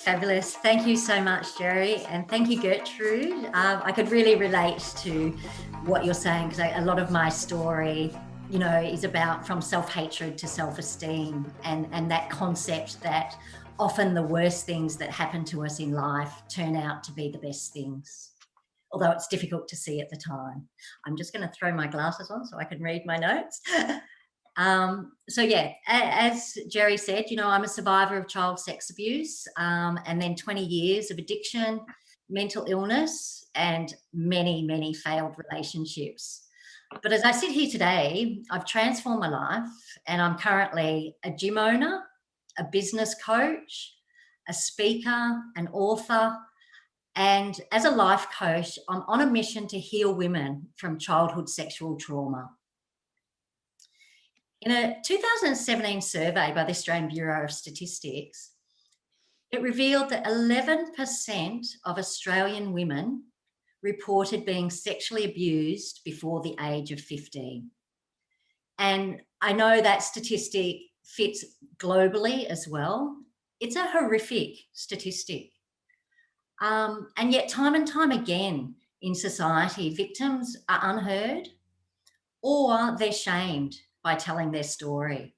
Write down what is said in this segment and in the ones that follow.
Fabulous. Thank you so much, Jerry. And thank you, Gertrude. I could really relate to what you're saying because a lot of my story, is about from self-hatred to self-esteem and that concept that often the worst things that happen to us in life turn out to be the best things, although it's difficult to see at the time. I'm just going to throw my glasses on so I can read my notes. So yeah, as Jerry said, I'm a survivor of child sex abuse, and then 20 years of addiction, mental illness, and many, many failed relationships. But as I sit here today, I've transformed my life and I'm currently a gym owner, a business coach, a speaker, an author, and as a life coach, I'm on a mission to heal women from childhood sexual trauma. In a 2017 survey by the Australian Bureau of Statistics, it revealed that 11% of Australian women reported being sexually abused before the age of 15. And I know that statistic fits globally as well. It's a horrific statistic. And yet time and time again in society, victims are unheard or they're shamed by telling their story.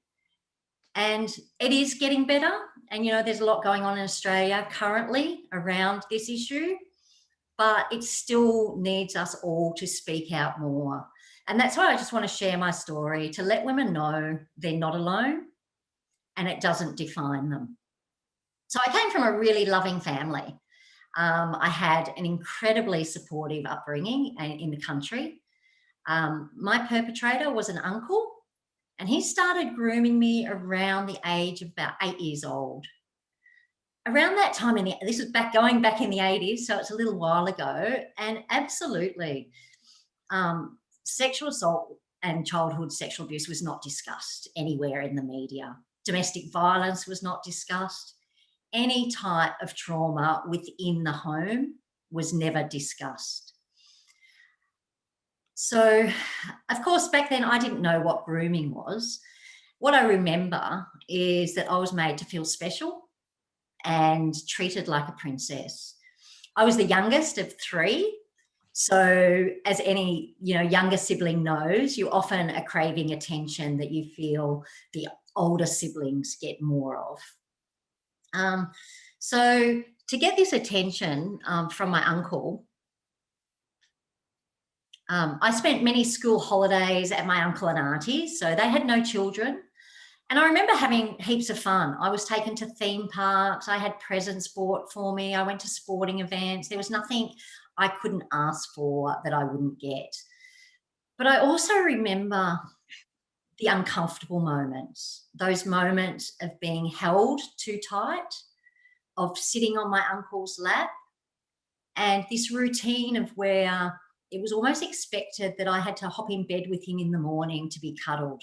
And it is getting better. And, there's a lot going on in Australia currently around this issue, but it still needs us all to speak out more. And that's why I just want to share my story, to let women know they're not alone and it doesn't define them. So I came from a really loving family. I had an incredibly supportive upbringing in the country. My perpetrator was an uncle, and he started grooming me around the age of about 8 years old. Around that time, this was going back in the 80s, so it's a little while ago, and absolutely, sexual assault and childhood sexual abuse was not discussed anywhere in the media. Domestic violence was not discussed. Any type of trauma within the home was never discussed. So, of course, back then I didn't know what grooming was. What I remember is that I was made to feel special and treated like a princess. I was the youngest of three. So as any, younger sibling knows, you often are craving attention that you feel the older siblings get more of. So to get this attention from my uncle, I spent many school holidays at my uncle and aunties, so they had no children. And I remember having heaps of fun. I was taken to theme parks. I had presents bought for me. I went to sporting events. There was nothing I couldn't ask for that I wouldn't get. But I also remember the uncomfortable moments, those moments of being held too tight, of sitting on my uncle's lap, and this routine of where it was almost expected that I had to hop in bed with him in the morning to be cuddled.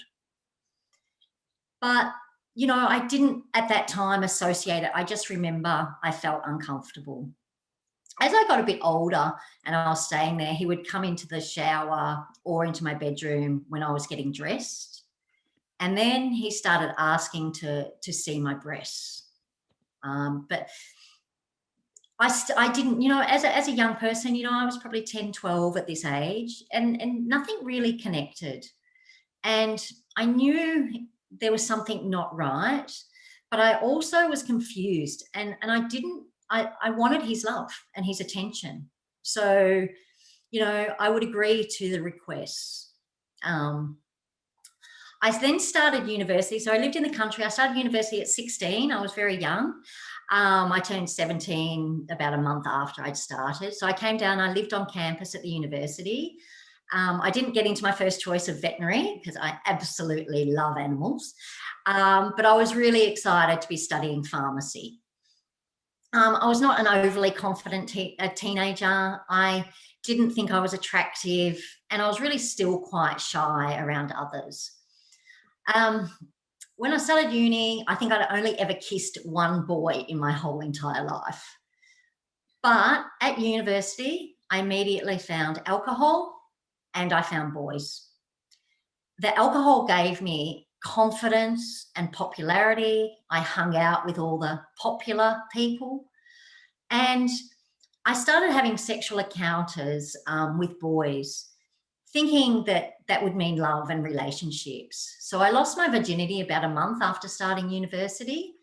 But, I didn't at that time associate it. I just remember I felt uncomfortable. As I got a bit older and I was staying there, he would come into the shower or into my bedroom when I was getting dressed. And then he started asking to see my breasts. But I didn't, as a young person, I was probably 10, 12 at this age and nothing really connected. And I knew there was something not right, but I also was confused and I wanted his love and his attention. So, I would agree to the requests. I then started university. So I lived in the country. I started university at 16. I was very young. I turned 17 about a month after I'd started. So I came down, I lived on campus at the university. I didn't get into my first choice of veterinary because I absolutely love animals. But I was really excited to be studying pharmacy. I was not an overly confident teenager. I didn't think I was attractive, and I was really still quite shy around others. When I started uni, I think I'd only ever kissed one boy in my whole entire life. But at university, I immediately found alcohol and I found boys. The alcohol gave me confidence and popularity. I hung out with all the popular people. And I started having sexual encounters with boys, thinking that that would mean love and relationships. So I lost my virginity about a month after starting university,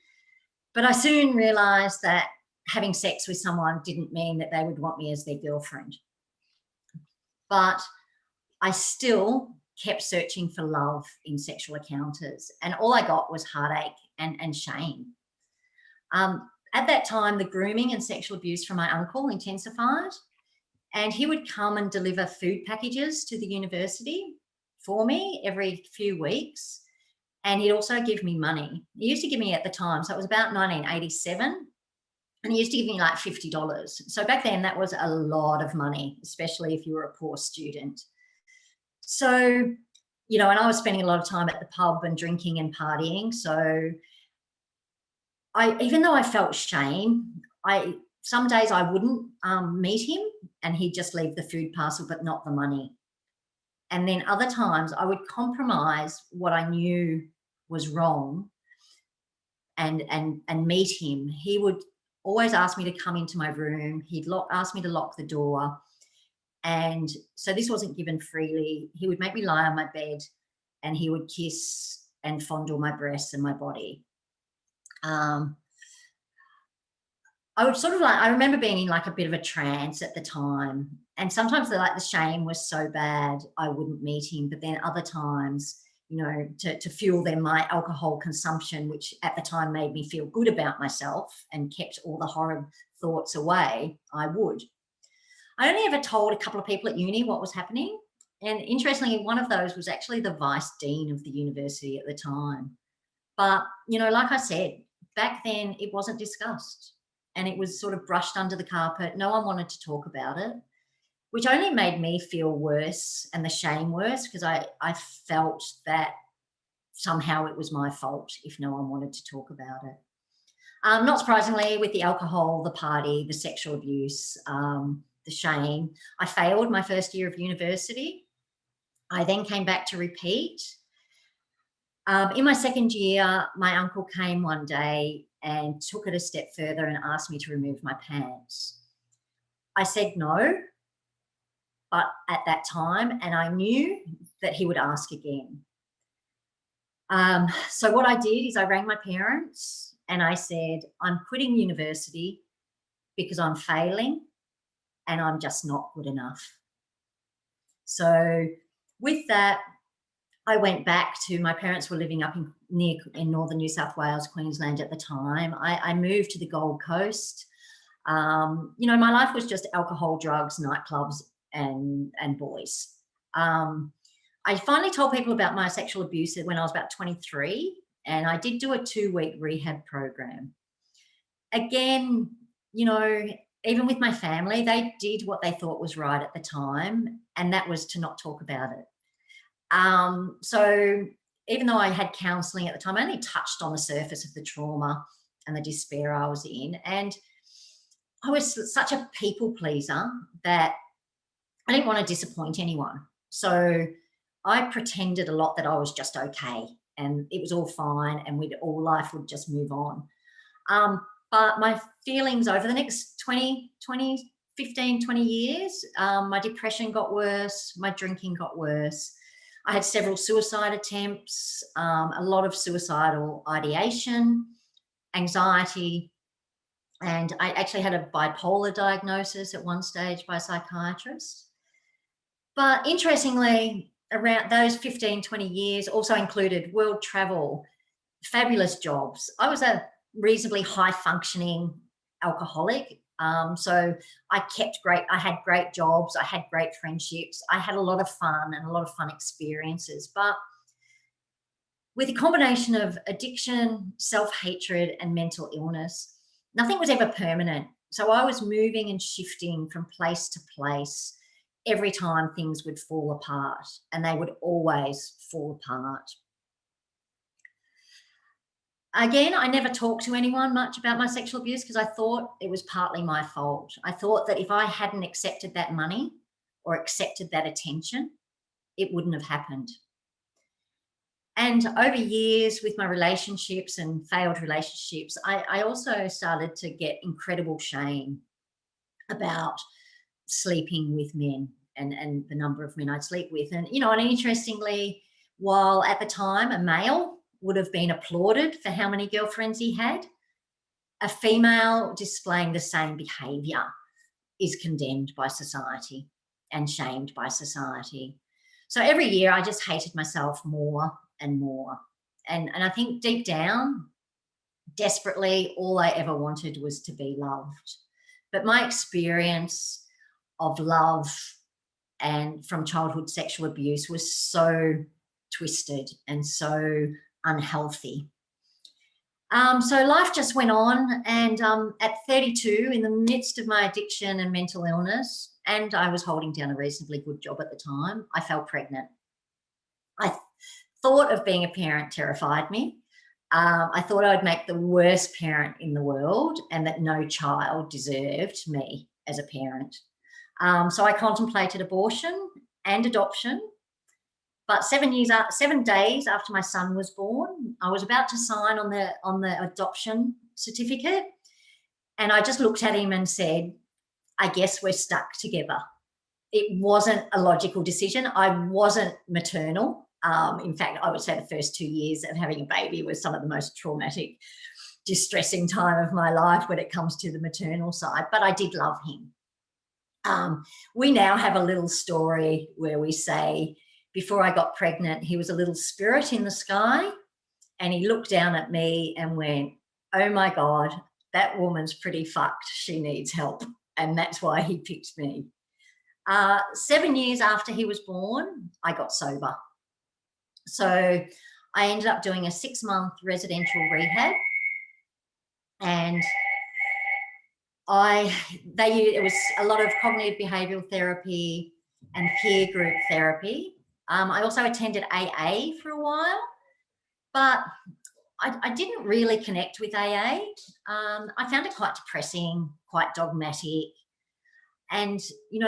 but I soon realised that having sex with someone didn't mean that they would want me as their girlfriend. But I still kept searching for love in sexual encounters, and all I got was heartache and shame. At that time, the grooming and sexual abuse from my uncle intensified, and he would come and deliver food packages to the university for me every few weeks. And he'd also give me money. He used to give me, at the time, so it was about 1987, and he used to give me like $50. So back then, that was a lot of money, especially if you were a poor student. So, you know, and I was spending a lot of time at the pub and drinking and partying. So even though I felt shame, some days I wouldn't meet him, and he'd just leave the food parcel, but not the money. And then other times I would compromise what I knew was wrong and meet him. He would always ask me to come into my room. He'd ask me to lock the door. And so this wasn't given freely. He would make me lie on my bed, and he would kiss and fondle my breasts and my body. I would sort of I remember being in like a bit of a trance at the time. And sometimes the shame was so bad, I wouldn't meet him. But then other times, you know, to fuel then my alcohol consumption, which at the time made me feel good about myself and kept all the horrid thoughts away, I would. I only ever told a couple of people at uni what was happening. And interestingly, one of those was actually the vice dean of the university at the time. But, you know, like I said, back then it wasn't discussed, and it was sort of brushed under the carpet. No one wanted to talk about it, which only made me feel worse and the shame worse, because I felt that somehow it was my fault if no one wanted to talk about it. Not surprisingly, with the alcohol, the party, the sexual abuse, the shame, I failed my first year of university. I then came back to repeat. In my second year, my uncle came one day and took it a step further and asked me to remove my pants. I said no, but at that time, and I knew that he would ask again. So what I did is I rang my parents and I said, I'm quitting university because I'm failing and I'm just not good enough. So with that, I went back to, my parents were living up in northern New South Wales, Queensland at the time. I moved to the Gold Coast. You know, my life was just alcohol, drugs, nightclubs, and boys. I finally told people about my sexual abuse when I was about 23, and I did do a 2-week rehab program. Again, you know, even with my family, they did what they thought was right at the time, and that was to not talk about it. So even though I had counselling at the time, I only touched on the surface of the trauma and the despair I was in. And I was such a people pleaser that I didn't want to disappoint anyone. So I pretended a lot that I was just okay and it was all fine and life would just move on. But my feelings over the next 15, 20 years, my depression got worse, my drinking got worse. I had several suicide attempts, a lot of suicidal ideation, anxiety, and I actually had a bipolar diagnosis at one stage by a psychiatrist. But interestingly, around those 15, 20 years also included world travel, fabulous jobs. I was a reasonably high functioning alcoholic. So I had great jobs, I had great friendships, I had a lot of fun and a lot of fun experiences. But with a combination of addiction, self-hatred, and mental illness, nothing was ever permanent. So I was moving and shifting from place to place every time things would fall apart, and they would always fall apart. Again, I never talked to anyone much about my sexual abuse because I thought it was partly my fault. I thought that if I hadn't accepted that money or accepted that attention, it wouldn't have happened. And over years with my relationships and failed relationships, I also started to get incredible shame about sleeping with men and the number of men I'd sleep with. And, and interestingly, while at the time a male would have been applauded for how many girlfriends he had, a female displaying the same behaviour is condemned by society and shamed by society. So every year I just hated myself more and more. And I think deep down, desperately, all I ever wanted was to be loved. But my experience of love and from childhood sexual abuse was so twisted and so unhealthy. So life just went on, and at 32, in the midst of my addiction and mental illness, and I was holding down a reasonably good job at the time, I fell pregnant. I thought of being a parent terrified me. I thought I would make the worst parent in the world and that no child deserved me as a parent. So I contemplated abortion and adoption. But 7 days after my son was born, I was about to sign on the adoption certificate, and I just looked at him and said, "I guess we're stuck together." It wasn't a logical decision. I wasn't maternal. In fact, I would say the first 2 years of having a baby was some of the most traumatic, distressing time of my life when it comes to the maternal side. But I did love him. We now have a little story where we say, before I got pregnant, he was a little spirit in the sky, and he looked down at me and went, "Oh my God, that woman's pretty fucked. She needs help." And that's why he picked me. 7 years after he was born, I got sober. So I ended up doing a 6-month residential rehab, and it was a lot of cognitive behavioural therapy and peer group therapy. I also attended AA for a while, but I didn't really connect with AA. I found it quite depressing, quite dogmatic. And,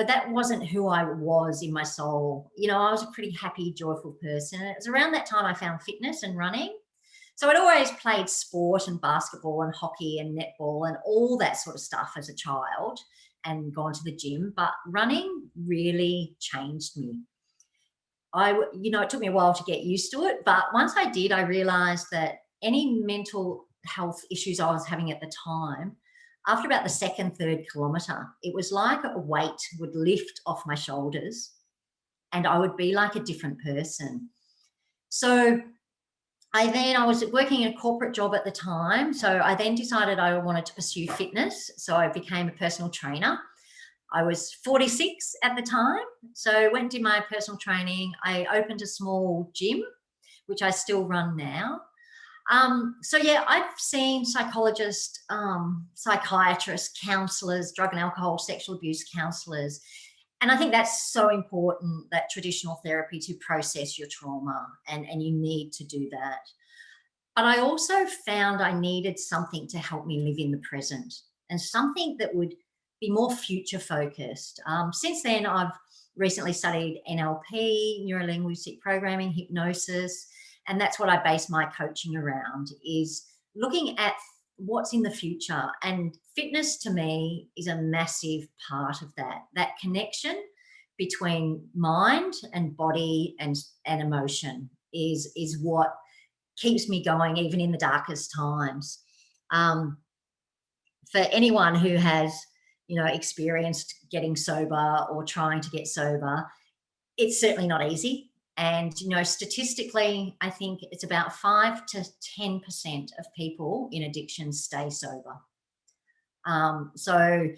that wasn't who I was in my soul. I was a pretty happy, joyful person. It was around that time I found fitness and running. So I'd always played sport and basketball and hockey and netball and all that sort of stuff as a child and gone to the gym, but running really changed me. It took me a while to get used to it, but once I did, I realized that any mental health issues I was having at the time, after about the second, third kilometre, it was like a weight would lift off my shoulders and I would be like a different person. So I was working in a corporate job at the time. So I then decided I wanted to pursue fitness. So I became a personal trainer. I was 46 at the time. So went and did my personal training. I opened a small gym, which I still run now. So yeah, I've seen psychologists, psychiatrists, counsellors, drug and alcohol, sexual abuse counsellors. And I think that's so important, that traditional therapy, to process your trauma, and you need to do that. But I also found I needed something to help me live in the present, and something that would be more future focused. Since then, I've recently studied NLP, neuro-linguistic programming, hypnosis, and that's what I base my coaching around, is looking at what's in the future. And fitness to me is a massive part of that connection between mind and body and emotion is what keeps me going even in the darkest times. For anyone who has experienced getting sober or trying to get sober, it's certainly not easy. And, statistically, I think it's about 5 to 10% of people in addiction stay sober. So,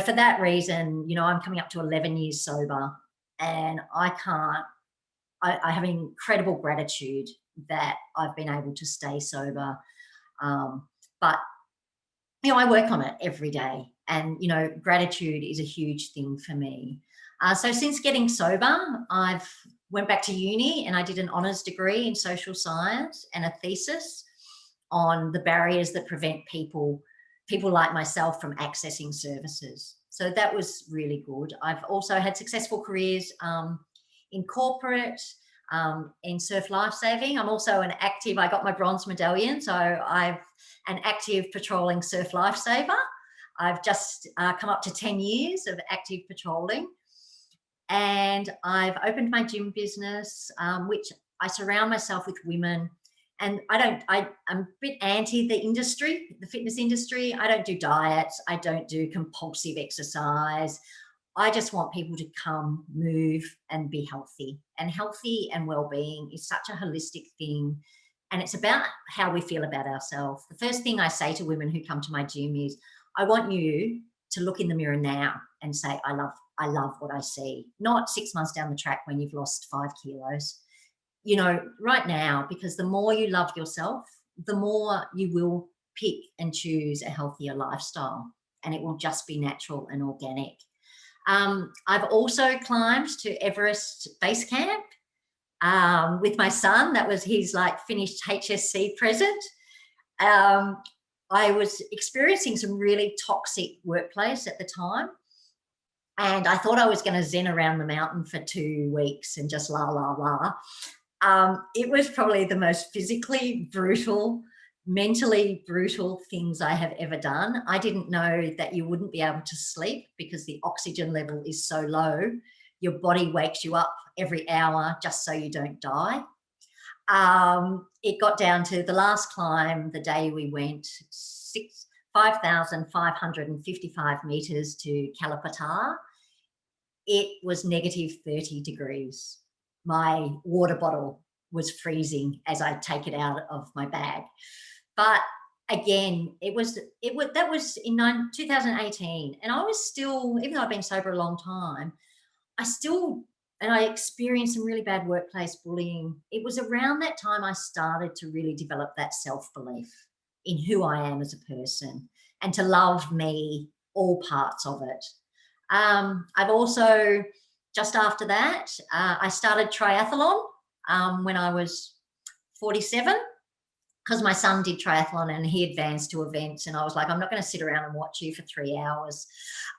for that reason, I'm coming up to 11 years sober, and I have incredible gratitude that I've been able to stay sober. But, I work on it every day, and, gratitude is a huge thing for me. So since getting sober, I've went back to uni and I did an honours degree in social science and a thesis on the barriers that prevent people like myself from accessing services. So that was really good. I've also had successful careers in corporate. in surf lifesaving. I'm also an active, I got my bronze medallion, so I've an active patrolling surf lifesaver. I've just come up to 10 years of active patrolling. And I've opened my gym business, which I surround myself with women. And I'm a bit anti the industry, the fitness industry. I don't do diets. I don't do compulsive exercise. I just want people to come, move, and be healthy. And healthy and well-being is such a holistic thing. And it's about how we feel about ourselves. The first thing I say to women who come to my gym is, I want you to look in the mirror now and say, I love what I see. Not 6 months down the track when you've lost 5 kilos. You know, right now, because the more you love yourself, the more you will pick and choose a healthier lifestyle, and it will just be natural and organic. I've also climbed to Everest Base Camp with my son. That was his like finished HSC present. I was experiencing some really toxic workplace at the time. And I thought I was going to zen around the mountain for 2 weeks and just la, la, la. It was probably the most physically brutal, mentally brutal things I have ever done. I didn't know that you wouldn't be able to sleep because the oxygen level is so low. Your body wakes you up every hour just so you don't die. It got down to the last climb, the day we went, 5,555 meters to Kalapatar. It was negative 30 degrees. My water bottle was freezing as I take it out of my bag. But again, that was in 2018. And I was still, even though I've been sober a long time, I experienced some really bad workplace bullying. It was around that time I started to really develop that self-belief in who I am as a person and to love me, all parts of it. I've also, just after that, I started triathlon when I was 47, because my son did triathlon and he advanced to events, and I was like, I'm not going to sit around and watch you for 3 hours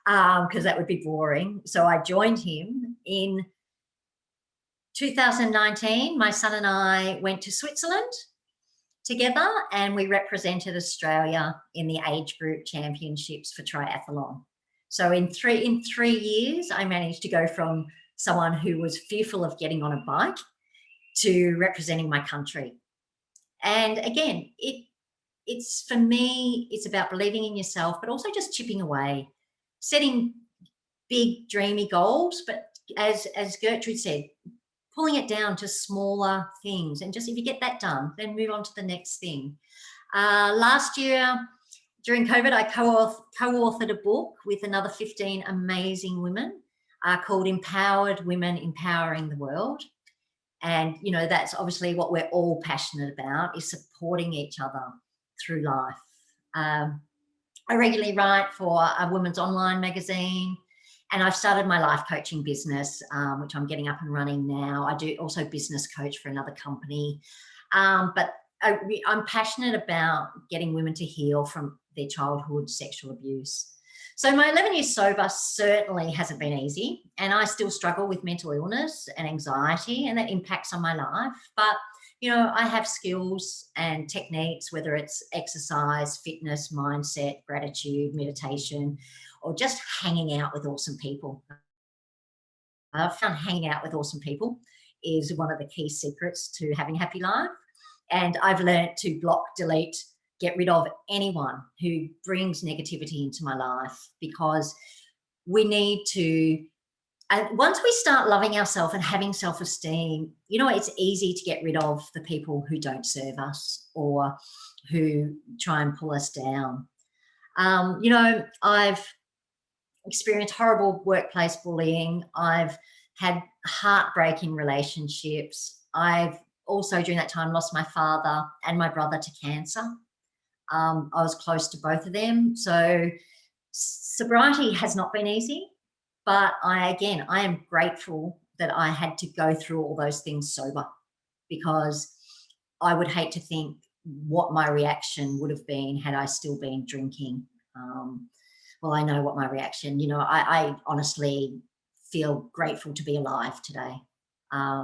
because that would be boring. So I joined him in 2019. My son and I went to Switzerland together and we represented Australia in the age group championships for triathlon. So in three years, I managed to go from someone who was fearful of getting on a bike to representing my country. And again, it's for me, it's about believing in yourself, but also just chipping away, setting big dreamy goals. But as Gertrude said, pulling it down to smaller things, and just if you get that done, then move on to the next thing. Last year, during COVID, I co-authored a book with another 15 amazing women called Empowered Women Empowering the World. And, you know, that's obviously what we're all passionate about, is supporting each other through life. I regularly write for a women's online magazine, and I've started my life coaching business, which I'm getting up and running now. I do also business coach for another company. But I'm passionate about getting women to heal from their childhood sexual abuse. So my 11 years sober certainly hasn't been easy, and I still struggle with mental illness and anxiety, and that impacts on my life. But, you know, I have skills and techniques, whether it's exercise, fitness, mindset, gratitude, meditation, or just hanging out with awesome people. I've found hanging out with awesome people is one of the key secrets to having a happy life. And I've learned to block, delete, get rid of anyone who brings negativity into my life, because we need to, and once we start loving ourselves and having self-esteem, you know, it's easy to get rid of the people who don't serve us or who try and pull us down. You know, I've experienced horrible workplace bullying. I've had heartbreaking relationships. I've also, during that time, lost my father and my brother to cancer. I was close to both of them. So sobriety has not been easy, but I am grateful that I had to go through all those things sober, because I would hate to think what my reaction would have been had I still been drinking. Well, I know what my reaction, you know, I honestly feel grateful to be alive today.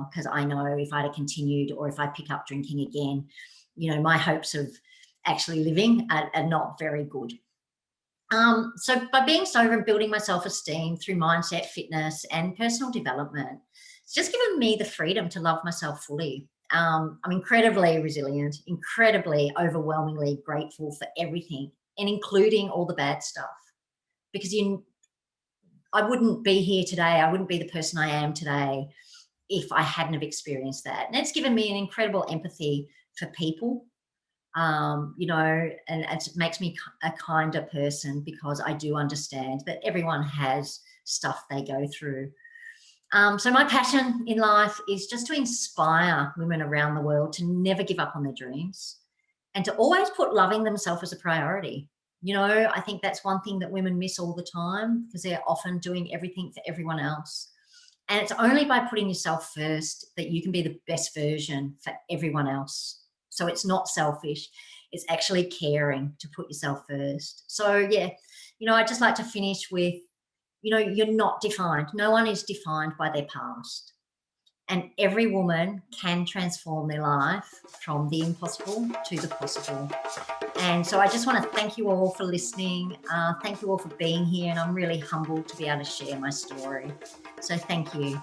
because I know if I'd have continued, or if I pick up drinking again, my hopes of actually living are not very good. So by being sober and building my self-esteem through mindset, fitness, and personal development, it's just given me the freedom to love myself fully. I'm incredibly resilient, incredibly overwhelmingly grateful for everything, and including all the bad stuff. Because I wouldn't be here today, I wouldn't be the person I am today if I hadn't have experienced that. And it's given me an incredible empathy for people, and it makes me a kinder person, because I do understand that everyone has stuff they go through. So my passion in life is just to inspire women around the world to never give up on their dreams, and to always put loving themselves as a priority. I think that's one thing that women miss all the time, because they're often doing everything for everyone else. And it's only by putting yourself first that you can be the best version for everyone else. So it's not selfish, it's actually caring to put yourself first. So yeah, I'd just like to finish with, you're not defined. No one is defined by their past. And every woman can transform their life from the impossible to the possible. And so I just want to thank you all for listening. Thank you all for being here. And I'm really humbled to be able to share my story. So thank you.